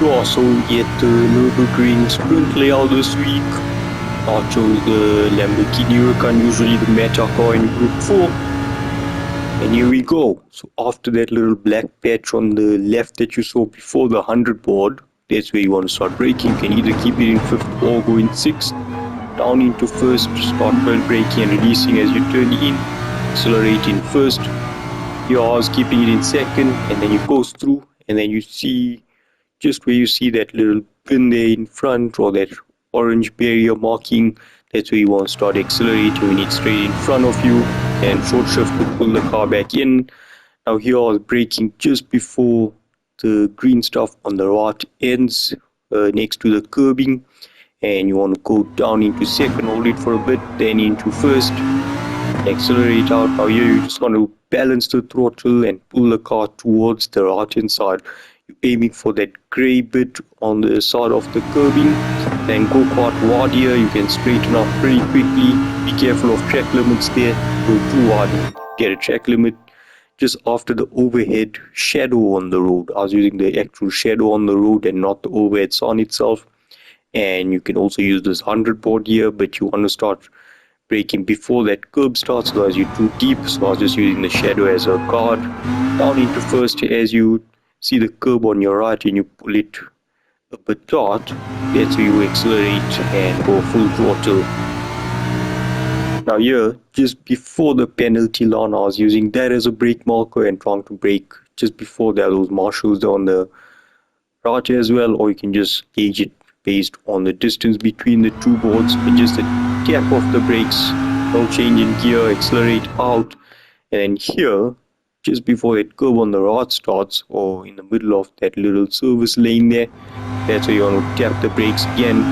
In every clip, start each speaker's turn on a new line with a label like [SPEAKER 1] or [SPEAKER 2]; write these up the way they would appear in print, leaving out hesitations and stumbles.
[SPEAKER 1] You also get the Nurburgring sprint layout this week. I chose the Lamborghini Huracan, usually the meta car in Gr.4. And here we go. So after that little black patch on the left that you saw before the 100 board, that's where you want to start braking. You can either keep it in 5th or go in 6th. Down into 1st, start braking and releasing as you turn in. Accelerate in 1st. Here I was keeping it in 2nd, and then you coast through, and then you see just where you see that little pin there in front, or that orange barrier marking, that's where you want to start accelerating when it's straight in front of you, and short shift to pull the car back in. Now here I was braking just before the green stuff on the right ends, next to the curbing, and you want to go down into 2nd, hold it for a bit, then into 1st, accelerate out. Now here you just want to balance the throttle and pull the car towards the right hand side. You're aiming for that grey bit on the side of the curbing. Then go quite wide here. You can straighten up pretty quickly. Be careful of track limits there. Go too wide, get a track limit just after the overhead shadow on the road. I was using the actual shadow on the road and not the overhead sign itself. And you can also use this 100 board here, but you want to start braking before that curb starts, otherwise you're too deep. So I was just using the shadow as a guard. Down into 1st, as you see the curb on your right and you pull it a bit tight, that's where you accelerate and go full throttle. Now here, just before the penalty line, I was using that as a brake marker and trying to brake just before there. Those marshals there on the right as well, or you can just gauge it based on the distance between the two boards. But just a tap off the brakes, no change in gear, accelerate out, and then here, just before that curve on the right starts, or in the middle of that little service lane there, that's where you want to tap the brakes again,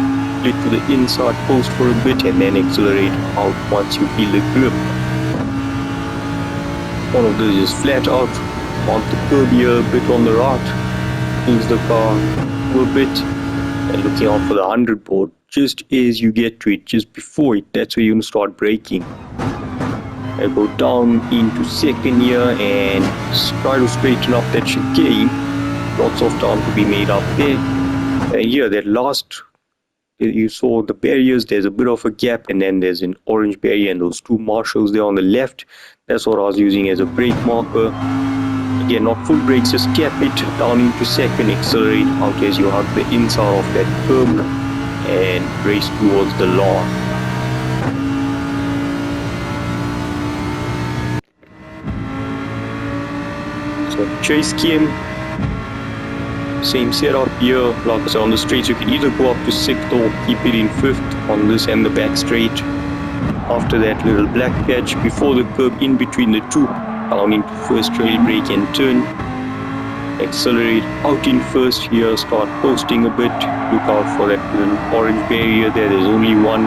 [SPEAKER 1] split to the inside post for a bit, and then accelerate out once you feel the grip. One of those is flat out on the curb here, a bit on the right, pulls the car a bit, and looking out for the 100 board. Just as you get to it, just before it, that's where you want to start braking. I go down into 2nd here and try to straighten up that chicane. Lots of time to be made up there. And here, that last, you saw the barriers, there's a bit of a gap, and then there's an orange barrier and those two marshals there on the left. That's what I was using as a brake marker. Again, not full brakes, just tap it down into 2nd, accelerate out as you hug the inside of that curb and race towards the lawn. So chase came, same setup here. Like I said, on the straights you can either go up to 6th or keep it in 5th on this and the back straight. After that little black patch before the curb, in between the two, down into 1st, trail brake and turn, accelerate out in 1st here, start posting a bit, look out for that little orange barrier there, there's only one.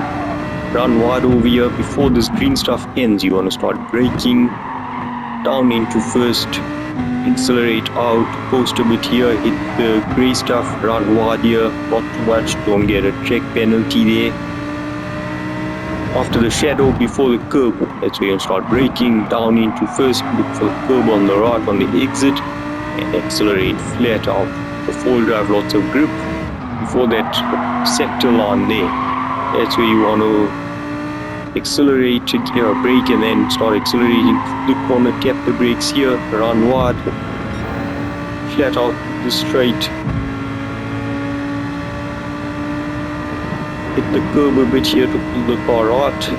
[SPEAKER 1] Run wide over here. Before this green stuff ends, you want to start braking, down into 1st, accelerate out, post a bit here, hit the grey stuff, run wide here, not too much, don't get a track penalty there. After the shadow, before the curb, that's where you start braking, down into 1st, look for the curb on the right on the exit, and accelerate flat out. The 4-wheel drive, lots of grip. Before that sector line there, that's where you want to accelerate, gear a brake, and then start accelerating. Look on the tap the brakes here, run wide, flat out the straight. Hit the curb a bit here to pull the car out.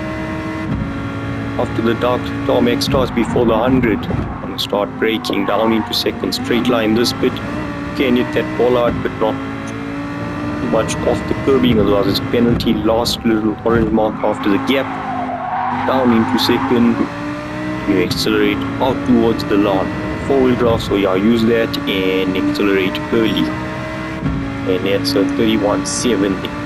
[SPEAKER 1] After the dark tarmac starts before the 100, I'm going to start braking down into 2nd, straight line this bit. You can hit that bollard, but not too much off the curbing, otherwise it's penalty. Last little orange mark after the gap, down into 2nd, you accelerate out towards the lawn. 4-wheel drive, so yeah, use that and accelerate early. And that's a 31.7.